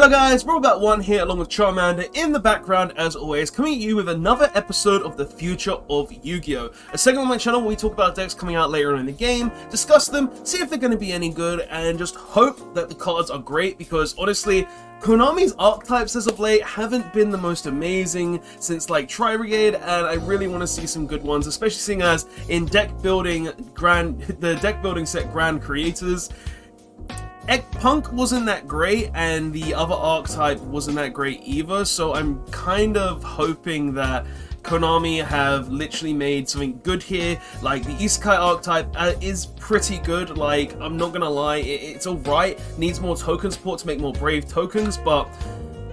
Hello guys, Robot1 here along with Charmander in the background as always, coming at you with another episode of the future of Yu-Gi-Oh! A segment on my channel where we talk about decks coming out later on in the game, discuss them, see if they're going to be any good, and just hope that the cards are great because honestly, Konami's archetypes as of late haven't been the most amazing since like Tri-Brigade, and I really want to see some good ones, especially seeing as in the deck building set Grand Creators, Punk wasn't that great, and the other archetype wasn't that great either, so I'm kind of hoping that Konami have literally made something good here. Like, the Isekai archetype is pretty good, like, I'm not gonna lie, it's alright, needs more token support to make more brave tokens, but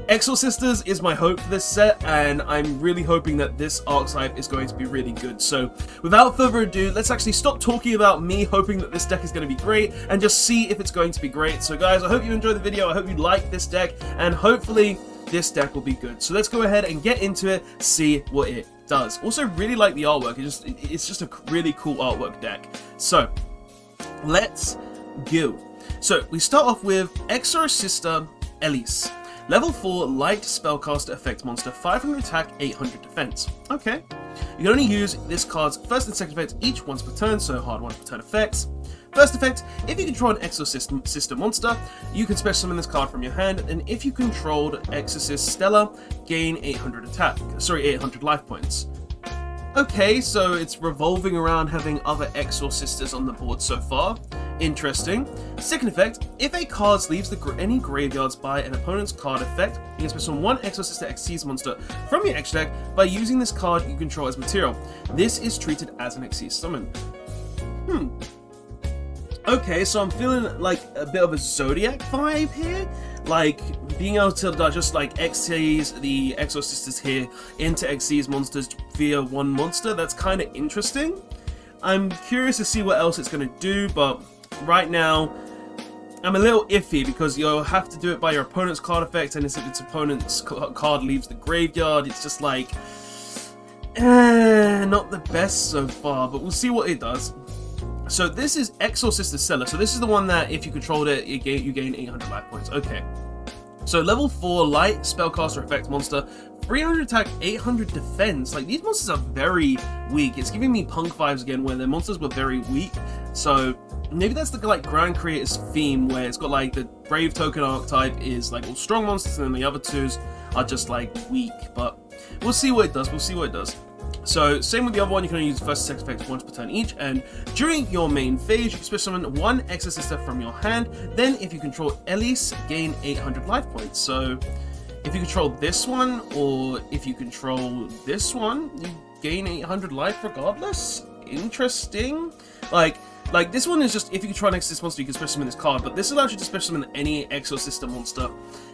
Exorcisters is my hope for this set, and I'm really hoping that this archetype is going to be really good. So, without further ado, let's actually stop talking about me hoping that this deck is going to be great, and just see if it's going to be great. So guys, I hope you enjoyed the video, I hope you like this deck, and hopefully this deck will be good. So let's go ahead and get into it, see what it does. Also, really like the artwork, it's just a really cool artwork deck. So, let's go. So, we start off with Exorsister Elise. Level 4 Light Spellcaster Effect Monster, 500 attack, 800 defense. Okay. You can only use this card's first and second effect each once per turn, so hard once per turn effects. First effect, if you control an Exorsister monster, you can special summon this card from your hand, and if you controlled Exorcist Stella, gain 800 life points. Okay, so it's revolving around having other Exorcisters on the board so far. Interesting. Second effect, if a card leaves any graveyards by an opponent's card effect, you can special summon one Exorcister Xyz monster from your extra deck by using this card you control as material. This is treated as an Xyz summon. Okay, so I'm feeling like a bit of a Zoodiac vibe here. Like, being able to just like Xyz the Exorcisters here into Xyz monsters via one monster, that's kind of interesting. I'm curious to see what else it's going to do, but right now, I'm a little iffy because you'll have to do it by your opponent's card effect, and if its opponent's card leaves the graveyard, it's just like, not the best so far, but we'll see what it does. So this is Exorsister Stella, so this is the one that if you controlled it, you gain 800 life points. Okay. So level 4 Light Spellcaster Effect Monster, 300 attack, 800 defense. Like, these monsters are very weak. It's giving me Punk vibes again, where their monsters were very weak. So maybe that's the like Grand Creators theme, where it's got like the Brave Token archetype is like all strong monsters, and then the other twos are just like weak. But we'll see what it does. We'll see what it does. So, same with the other one, you can only use first and second effects once per turn each, and during your main phase, you can special summon one Exorcister from your hand, then if you control Elise, gain 800 life points. So, if you control this one, or if you control this one, you gain 800 life regardless? Interesting. Like this one is just, if you control an Exorcist monster, you can special summon this card, but this allows you to special summon any Exorcister monster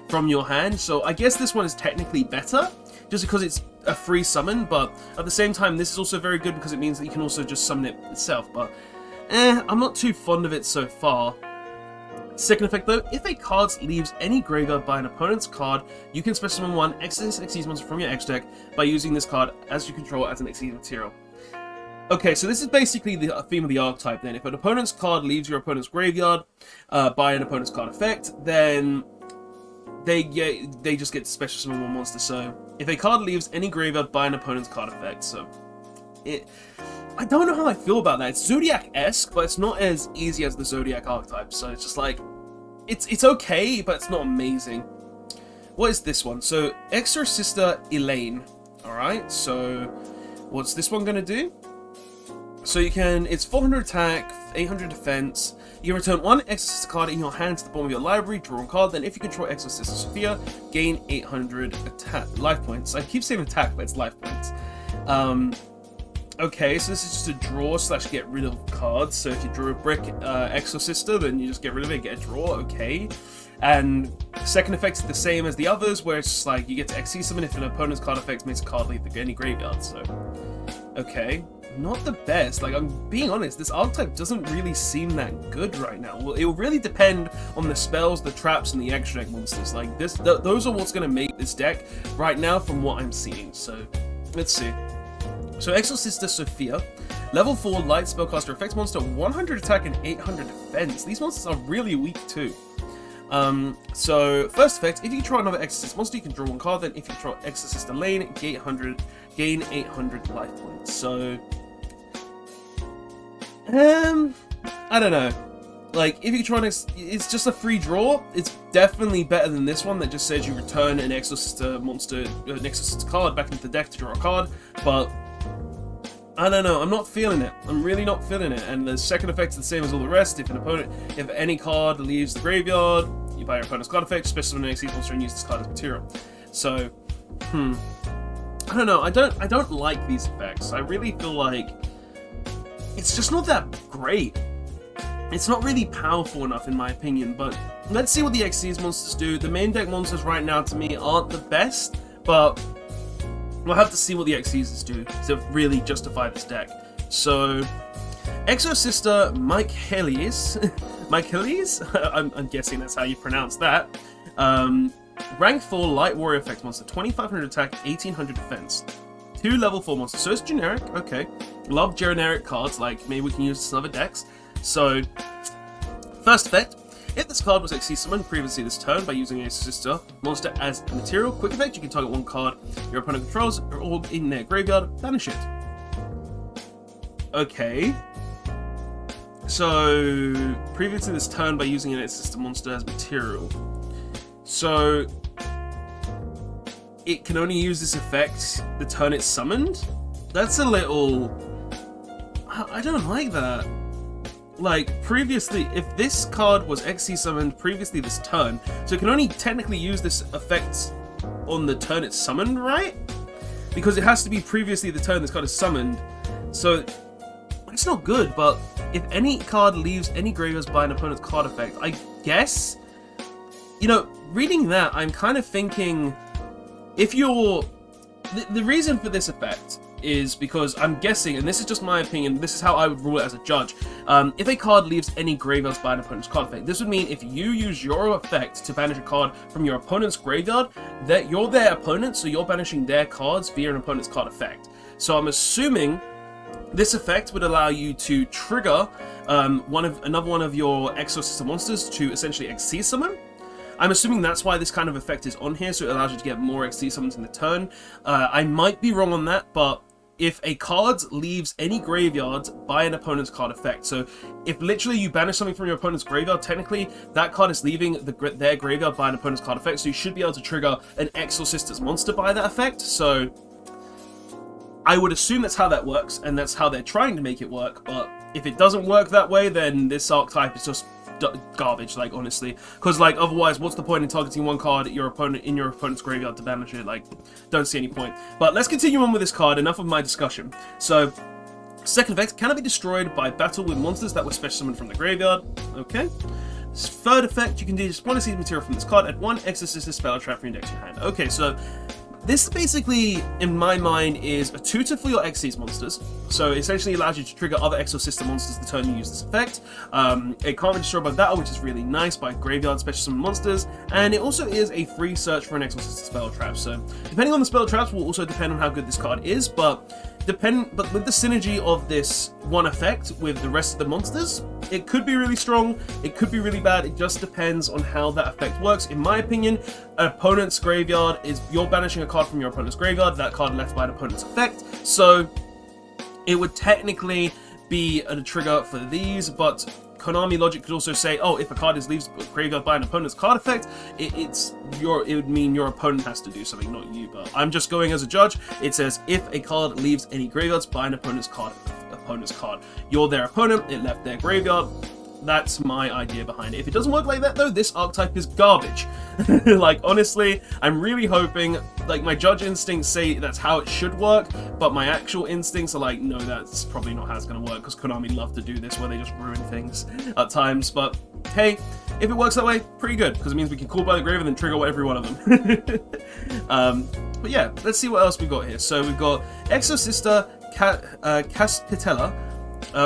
from your hand, so I guess this one is technically better, just because it's a free summon, but at the same time, this is also very good because it means that you can also just summon it itself, but I'm not too fond of it so far. Second effect though, if a card leaves any graveyard by an opponent's card, you can special summon one Exorcist Xyz monster from your extra deck by using this card as you control as an Xyz material. Okay, so this is basically the theme of the archetype then. If an opponent's card leaves your opponent's graveyard by an opponent's card effect, then they just get to special summon one monster. So if a card leaves any graveyard by an opponent's card effect, so I don't know how I feel about that. It's Zoodiac-esque, but it's not as easy as the Zoodiac archetype. So it's just like, it's okay, but it's not amazing. What is this one? So Exorsister Elaine. All right. So what's this one gonna do? So it's 400 attack, 800 defense. You can return one Exorcist card in your hand to the bottom of your library, draw a card, then if you control Exorcist Sophia, gain 800 life points. I keep saying attack, but it's life points. Okay, so this is just a draw / get rid of cards. So if you draw a brick Exorcister, then you just get rid of it, get a draw, okay. And second effect is the same as the others, where it's just like you get to Xyz summon if an opponent's card effect makes a card leave any graveyard, so okay. Not the best. Like, I'm being honest, this archetype doesn't really seem that good right now. Well, it will really depend on the spells, the traps, and the extra deck monsters. Like, those are what's going to make this deck right now from what I'm seeing. So, let's see. So, Exorsister Sophia, level 4 Light Spellcaster Effects Monster, 100 attack and 800 defense. These monsters are really weak too. So first effect, if you control another Exorcist monster, you can draw one card. Then if you control Exorcist lane, gain 800 life points. So, I don't know. Like, if you try to, it's just a free draw. It's definitely better than this one that just says you return an Exorcister monster, an Exorcist card back into the deck to draw a card. But I don't know. I'm not feeling it. I'm really not feeling it. And the second effect is the same as all the rest. If any card leaves the graveyard, you buy your opponent's card effect, special summon an Exorcist monster, and use this card as material. So, I don't know. I don't like these effects. I really feel like it's just not that great. It's not really powerful enough in my opinion, but let's see what the Xyz monsters do. The main deck monsters right now to me aren't the best, but we'll have to see what the Xyzs do to really justify this deck. So, Exorsister Michaelis, I'm guessing that's how you pronounce that. Rank 4 Light Warrior effect monster, 2500 attack, 1800 defense. 2 level 4 monsters, so it's generic, okay. Love generic cards, like maybe we can use this in other decks. So, first effect, if this card was Xyz summoned previously this turn by using a Exorsister monster as a material, quick effect, you can target one card your opponent controls or in their graveyard, banish it. Okay. So, previously this turn by using an Exorsister monster as material. So, it can only use this effect the turn it's summoned? That's a little... I don't like that. Like, previously, if this card was Xyz summoned previously this turn, so it can only technically use this effect on the turn it's summoned, right? Because it has to be previously the turn this card is summoned. So, it's not good, but if any card leaves any graveyards by an opponent's card effect, I guess, you know, reading that, I'm kind of thinking, if you're... The reason for this effect is because I'm guessing, and this is just my opinion, this is how I would rule it as a judge. If a card leaves any graveyards by an opponent's card effect, this would mean if you use your effect to banish a card from your opponent's graveyard, that you're their opponent, so you're banishing their cards via an opponent's card effect. So I'm assuming this effect would allow you to trigger another one of your Exorcister monsters to essentially Xyz summon. I'm assuming that's why this kind of effect is on here, so it allows you to get more Xyz summons in the turn. I might be wrong on that, but if a card leaves any graveyard by an opponent's card effect, so if literally you banish something from your opponent's graveyard, technically that card is leaving their graveyard by an opponent's card effect, so you should be able to trigger an Exorcister's monster by that effect. So I would assume that's how that works, and that's how they're trying to make it work, but if it doesn't work that way, then this archetype is just garbage, like, honestly, because like otherwise what's the point in targeting one card at your opponent in your opponent's graveyard to banish it? Like, don't see any point. But let's continue on with this card. Enough of my discussion. So, second effect, cannot be destroyed by battle with monsters that were special summoned from the graveyard. Okay. Third effect, you can do just one Xyz material from this card, add one Exorcist spell or trap from your deck to your hand. Okay, so this basically, in my mind, is a tutor for your Xyz monsters. So it essentially allows you to trigger other Exorcister monsters the turn you use this effect. It can't be destroyed by battle, which is really nice, by graveyard special summon monsters. And it also is a free search for an Exorcister spell trap. So depending on the spell traps will also depend on how good this card is, but with the synergy of this one effect with the rest of the monsters, it could be really strong, it could be really bad, it just depends on how that effect works. In my opinion, an opponent's graveyard is, you're banishing a card from your opponent's graveyard, that card left by an opponent's effect, so it would technically be a trigger for these, but Konami logic could also say, oh, if a card leaves graveyard by an opponent's card effect, it would mean your opponent has to do something, not you. But I'm just going as a judge. It says if a card leaves any graveyards by an opponent's card, you're their opponent. It left their graveyard. That's my idea behind it. If it doesn't work like that, though, this archetype is garbage. Like, honestly, I'm really hoping, like, my judge instincts say that's how it should work, but my actual instincts are like, no, that's probably not how it's going to work, because Konami love to do this, where they just ruin things at times. But, hey, if it works that way, pretty good, because it means we can call by the grave and then trigger every one of them. But yeah, let's see what else we got here. So we've got Exorsister Caspitella.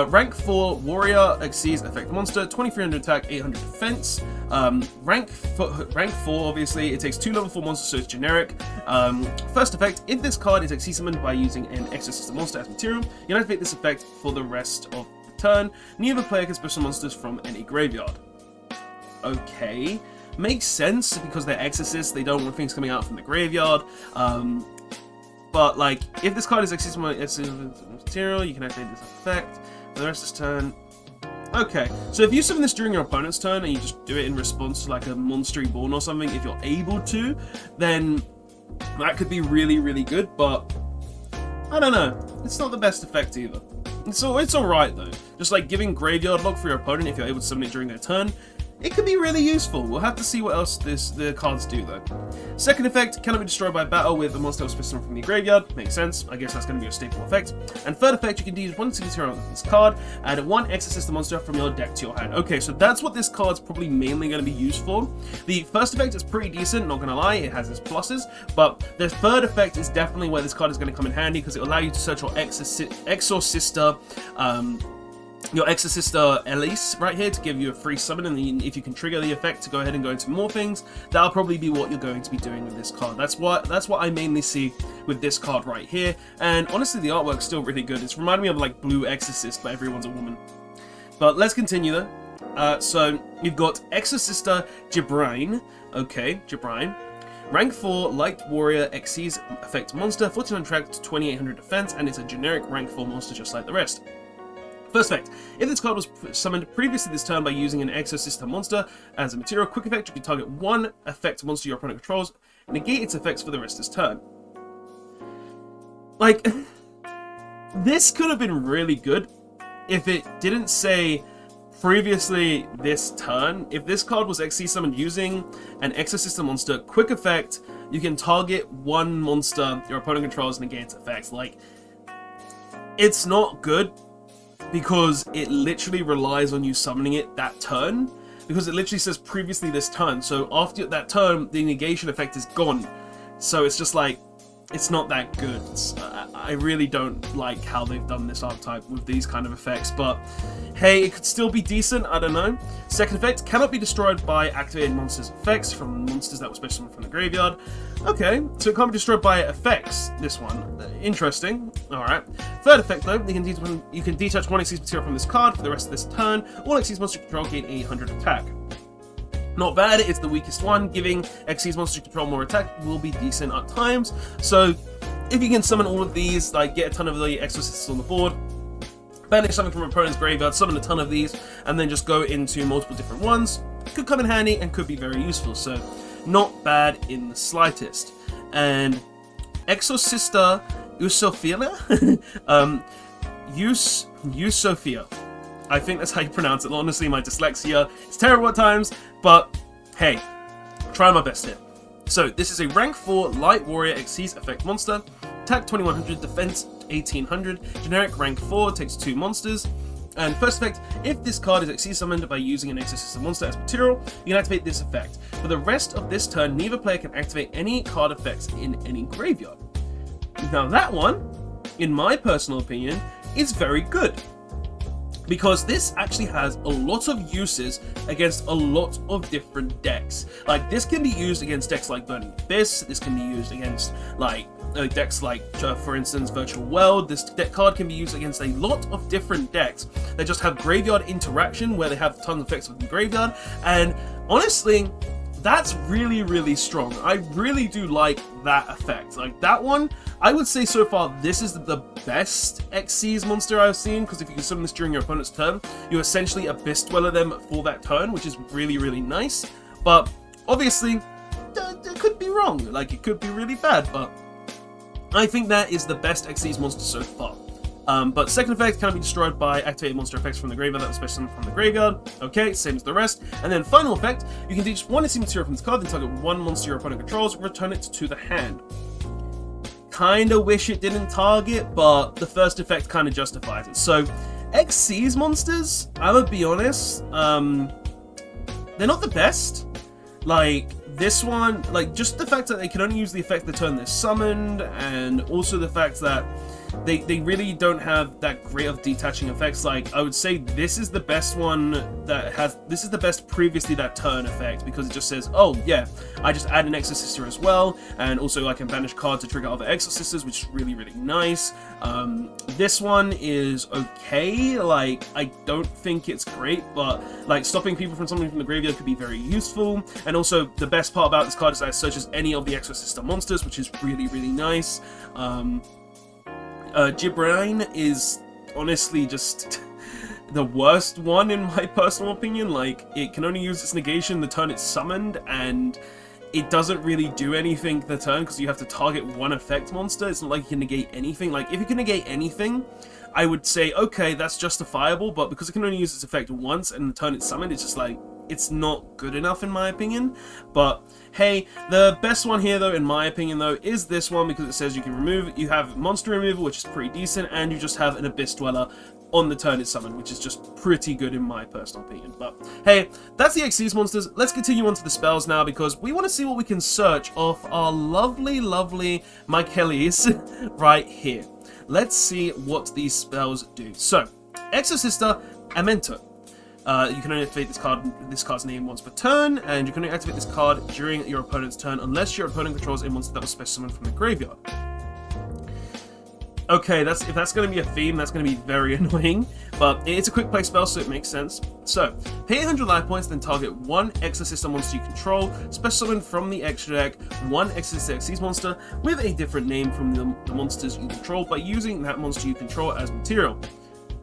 Rank 4 Warrior Xyz effect monster, 2300 attack, 800 defense. Rank 4, obviously, it takes 2 level 4 monsters, so it's generic. First effect, if this card is Xyz summoned by using an Exorcist monster as material, you can activate this effect for the rest of the turn. Neither player can special monsters from any graveyard. Okay. Makes sense because they're exorcists, they don't want things coming out from the graveyard. But like, if this card is exorcist material, you can activate this effect for the rest of this turn. Okay, so if you summon this during your opponent's turn and you just do it in response to like a monster reborn or something, if you're able to, then that could be really, really good, but I don't know. It's not the best effect either. It's alright though. Just like giving graveyard lock for your opponent if you're able to summon it during their turn, it could be really useful. We'll have to see what else the cards do though. Second effect, cannot be destroyed by battle with a monster specimen from the graveyard. Makes sense. I guess that's going to be a staple effect. And third effect, you can use one signature on this card, add one Exorsister monster from your deck to your hand. Okay, so that's what this card's probably mainly going to be used for. The first effect is pretty decent, not going to lie, it has its pluses, but the third effect is definitely where this card is going to come in handy because it will allow you to search your Exorsister Elise right here to give you a free summon, and then if you can trigger the effect to go ahead and go into more things, that'll probably be what you're going to be doing with this card. That's what I mainly see with this card right here, and honestly the artwork's still really good. It's reminding me of like Blue Exorcist, but everyone's a woman. But let's continue though. So you've got Exorsister Jibrain. Okay, Jibrain. Rank 4 Light Warrior Xyz effect monster, 49 track to 2800 defense, and it's a generic rank 4 monster just like the rest. First effect, if this card was summoned previously this turn by using an Exorsister monster as a material, quick effect, you can target one effect monster your opponent controls, negate its effects for the rest of this turn. Like, this could have been really good if it didn't say previously this turn. If this card was XC summoned using an Exorsister monster, quick effect, you can target one monster your opponent controls, negate its effects. Like, it's not good, because it literally relies on you summoning it that turn, because it literally says previously this turn, so after that turn the negation effect is gone, so it's just like, it's not that good. I really don't like how they've done this archetype with these kind of effects, but hey, it could still be decent, I don't know. Second effect, cannot be destroyed by activated monsters' effects from monsters that were special summoned from the graveyard. Okay, so it can't be destroyed by effects, this one. Interesting. Alright. Third effect though, you can detach one Xyz material from this card for the rest of this turn. All Xyz monster control gain 800 attack. Not bad, it's the weakest one. Giving Xyz monster control more attack will be decent at times. So if you can summon all of these, like get a ton of the Exorcists on the board, banish something from an opponent's graveyard, summon a ton of these, and then just go into multiple different ones, could come in handy and could be very useful. So not bad in the slightest. And Exorsister Yugioh? Yugioh. I think that's how you pronounce it. Honestly, my dyslexia is terrible at times, but hey, try my best here. So this is a rank 4 Light Warrior Xyz effect monster. Attack 2100, defense 1800, generic rank 4, takes 2 monsters. And first effect, if this card is Xyz summoned by using an Exorsister monster as material, you can activate this effect. For the rest of this turn, neither player can activate any card effects in any graveyard. Now that one, in my personal opinion, is very good, because this actually has a lot of uses against a lot of different decks. Like, this can be used against decks like Burning Abyss, this can be used against like decks like, for instance, Virtual World. This deck card can be used against a lot of different decks that just have graveyard interaction, where they have tons of effects within the graveyard, and honestly, that's really, really strong. I really do like that effect. Like, that one, I would say so far, this is the best Xyz monster I've seen, because if you can summon this during your opponent's turn, you essentially Abyss Dweller them for that turn, which is really, really nice. But obviously, it could be wrong. Like, it could be really bad, but I think that is the best Xyz monster so far. But second effect can be destroyed by activated monster effects from the graveyard that was special from the graveyard. Okay, same as the rest. And then final effect, you can detach one Xyz material from this card, then target one monster your opponent controls, return it to the hand. Kinda wish it didn't target, but the first effect kind of justifies it. So, Xyz monsters, I'm gonna be honest, they're not the best. Like, this one, like, just the fact that they can only use the effect the turn they're summoned, and also the fact that they really don't have that great of detaching effects. Like, I would say this is the best one that has, this is the best previously that turn effect, because it just says, oh yeah, I just add an Exorcister as well, and also I can banish cards to trigger other Exorcisters, which is really, really nice. This one is okay, like, I don't think it's great, but like stopping people from something from the graveyard could be very useful. And also the best part about this card is that it searches any of the Exorcister monsters, which is really, really nice. Gibrain is honestly just the worst one in my personal opinion. Like, it can only use its negation the turn it's summoned, and it doesn't really do anything the turn because you have to target one effect monster. It's not like you can negate anything. Like, if you can negate anything, I would say, okay, that's justifiable, but because it can only use its effect once and the turn it's summoned, it's just like, it's not good enough in my opinion. But hey, the best one here though, in my opinion though, is this one, because it says you can remove, you have monster removal, which is pretty decent, and you just have an Abyss Dweller on the turn it's summoned, which is just pretty good in my personal opinion. But hey, that's the Xyz monsters. Let's continue on to the spells now, because we want to see what we can search off our lovely, lovely Michaelis right here. Let's see what these spells do. So, Exorsister, Amento. You can only activate this card's name once per turn, and you can only activate this card during your opponent's turn unless your opponent controls a monster that was special summoned from the graveyard. Okay, if that's going to be a theme, that's going to be very annoying, but it's a quick play spell, so it makes sense. So, pay 100 life points, then target one Exorcister monster you control, special summon from the extra deck one Exorcister Xyz monster with a different name from the monsters you control by using that monster you control as material.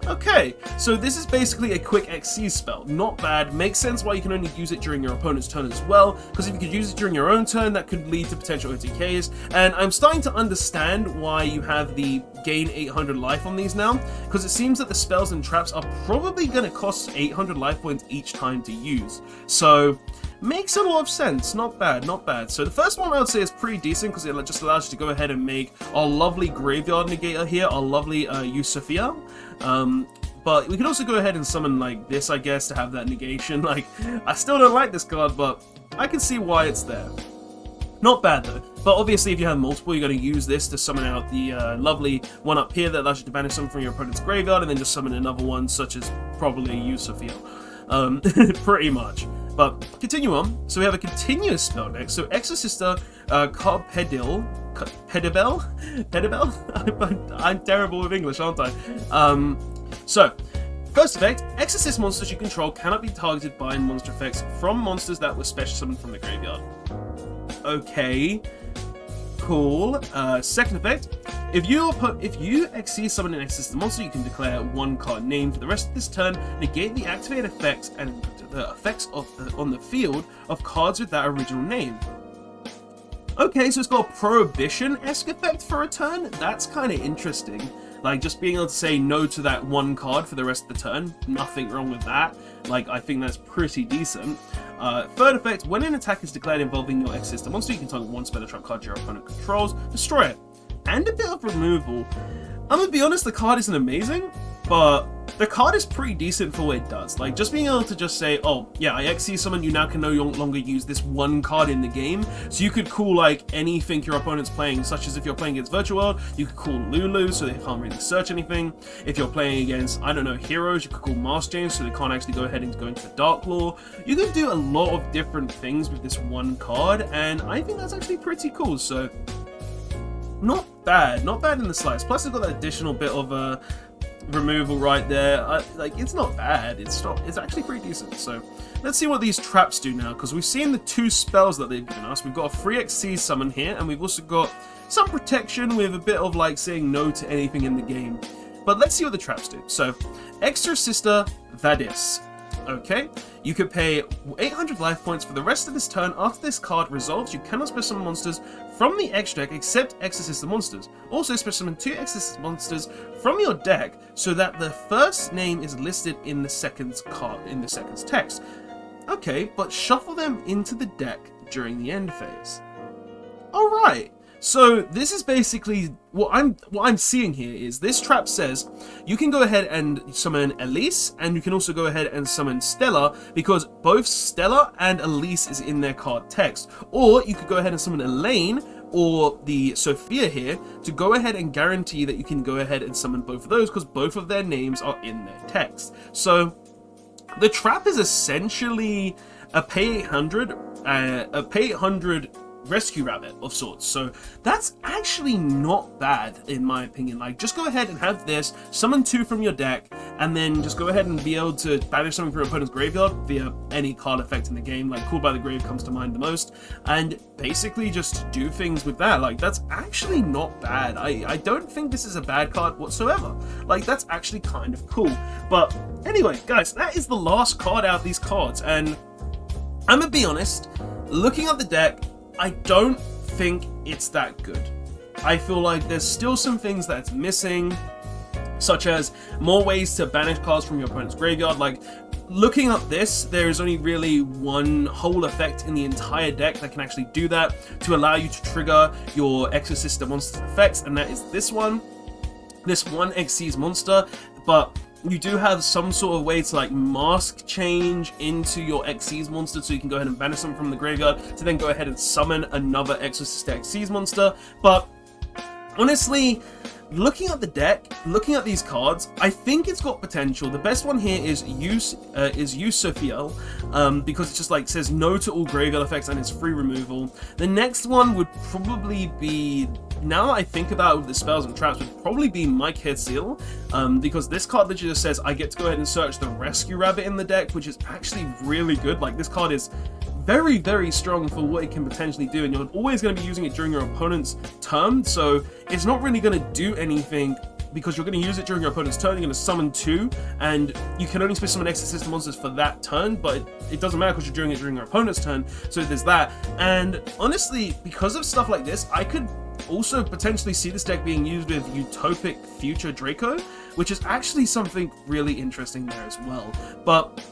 Okay, so this is basically a quick Xyz spell. Not bad, makes sense why you can only use it during your opponent's turn as well, because if you could use it during your own turn, that could lead to potential OTKs, and I'm starting to understand why you have the gain 800 life on these now, because it seems that the spells and traps are probably going to cost 800 life points each time to use. So, makes a lot of sense. Not bad, not bad. So the first one I would say is pretty decent, because it just allows you to go ahead and make our lovely graveyard negator here, our lovely Yugioh. But we can also go ahead and summon like this, I guess, to have that negation. Like, I still don't like this card, but I can see why it's there. Not bad though. But obviously if you have multiple, you're going to use this to summon out the lovely one up here that allows you to banish something from your opponent's graveyard, and then just summon another one, such as probably Yugioh. Pretty much. But continue on. So we have a continuous spell next. So Exorsister, Pedibel. I'm terrible with English, aren't I? So, first effect, Exorcist monsters you control cannot be targeted by monster effects from monsters that were special summoned from the graveyard. Okay, cool. Second effect, if you Xyz summon an Exorcist monster, you can declare one card name for the rest of this turn, negate the activated effects and the effects on the field of cards with that original name. Okay, so it's got a Prohibition-esque effect for a turn? That's kind of interesting. Like, just being able to say no to that one card for the rest of the turn, nothing wrong with that. Like, I think that's pretty decent. Third effect, when an attack is declared involving your Exorcister monster, you can target one spell or trap card your opponent controls, destroy it. And a bit of removal. I'm gonna be honest, the card isn't amazing, but the card is pretty decent for what it does. Like, just being able to just say, oh, yeah, I Xyz summon, you now can no longer use this one card in the game. So you could call, like, anything your opponent's playing, such as if you're playing against Virtual World, you could call Lulu, so they can't really search anything. If you're playing against, I don't know, Heroes, you could call Master James, so they can't actually go ahead and go into the Dark Law. You can do a lot of different things with this one card, and I think that's actually pretty cool, so not bad in the slightest. Plus, it's got that additional bit of removal right there. Like, it's not bad. It's actually pretty decent. So let's see what these traps do now, because we've seen the two spells that they've given us. We've got a free Xyz summon here, and we've also got some protection with a bit of like saying no to anything in the game. But let's see what the traps do. So, Exorsister Vadis. Okay, you could pay 800 life points for the rest of this turn. After this card resolves, you cannot special summon monsters from the extra deck except Exorcister monsters. Also, special summon 2 Exorcister monsters from your deck so that the first name is listed in the second's text. Okay, but shuffle them into the deck during the end phase. Alright. So this is basically what I'm seeing here is this trap says you can go ahead and summon Elise, and you can also go ahead and summon Stella, because both Stella and Elise is in their card text. Or you could go ahead and summon Elaine, or the Sophia here to go ahead and guarantee that you can go ahead and summon both of those, because both of their names are in their text. So the trap is essentially a pay 800 rescue rabbit of sorts. So that's actually not bad in my opinion. Like, just go ahead and have this, summon 2 from your deck, and then just go ahead and be able to banish something from your opponent's graveyard via any card effect in the game. Like, Called by the Grave comes to mind the most, and basically just do things with that. Like, that's actually not bad. I don't think this is a bad card whatsoever. Like, that's actually kind of cool. But anyway, guys, that is the last card out of these cards, and I'm gonna be honest, looking at the deck, I don't think it's that good. I feel like there's still some things that's missing, such as more ways to banish cards from your opponent's graveyard. Like, looking at this, there is only really one whole effect in the entire deck that can actually do that, to allow you to trigger your Exorsister monster effects, and that is this one Xyz monster. But you do have some sort of way to like mask change into your Xyz monster, so you can go ahead and banish them from the graveyard to then go ahead and summon another Exorcister Xyz monster. But honestly, looking at the deck, looking at these cards, I think it's got potential. The best one here is Sophia, because it just like says no to all graveyard effects and it's free removal. The next one would probably be, now that I think about it with the spells and traps, would probably be Mike Seal, because this card literally just says I get to go ahead and search the Rescue Rabbit in the deck, which is actually really good. Like, this card is very, very strong for what it can potentially do, and you're always going to be using it during your opponent's turn, so it's not really going to do anything because you're going to use it during your opponent's turn. You're going to summon 2, and you can only summon Exorcister monsters for that turn, but it doesn't matter because you're doing it during your opponent's turn, so there's that. And honestly, because of stuff like this, I could also potentially see this deck being used with Utopic Future Draco, which is actually something really interesting there as well. But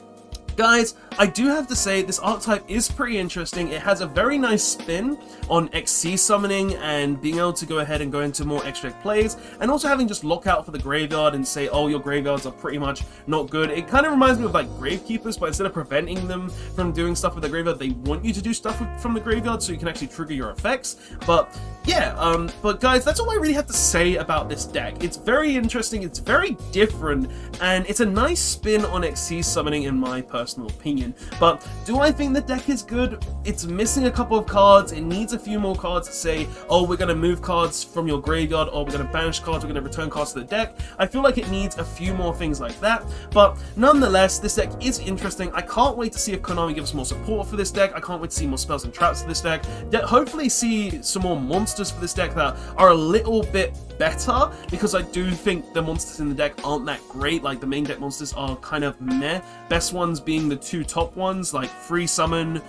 guys, I do have to say this archetype is pretty interesting. It has a very nice spin on XC summoning and being able to go ahead and go into more extract plays, and also having just lockout for the graveyard and say, oh, your graveyards are pretty much not good. It kind of reminds me of like Gravekeepers, but instead of preventing them from doing stuff with the graveyard, they want you to do stuff from the graveyard so you can actually trigger your effects. But yeah, but guys, that's all I really have to say about this deck. It's very interesting, it's very different, and it's a nice spin on XC summoning in my personal opinion. But do I think the deck is good? It's missing a couple of cards. It needs a few more cards to say, oh, we're going to move cards from your graveyard, or we're going to banish cards, we're going to return cards to the deck. I feel like it needs a few more things like that. But nonetheless, this deck is interesting. I can't wait to see if Konami gives us more support for this deck. I can't wait to see more spells and traps for this deck. Hopefully see some more monsters for this deck that are a little bit better, because I do think the monsters in the deck aren't that great. Like, the main deck monsters are kind of meh. Best ones being the 2 top ones, like free summon,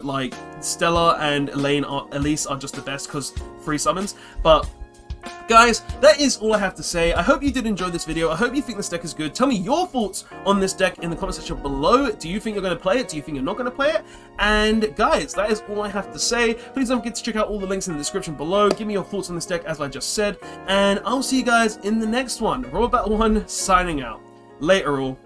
like Stella and Elise are just the best because free summons. But guys, that is all I have to say. I hope you did enjoy this video. I hope you think this deck is good. Tell me your thoughts on this deck in the comment section below. Do you think you're going to play it? Do you think you're not going to play it? And guys, that is all I have to say. Please don't forget to check out all the links in the description below. Give me your thoughts on this deck as I just said. And I'll see you guys in the next one. Robert Battle 1 signing out. Later all.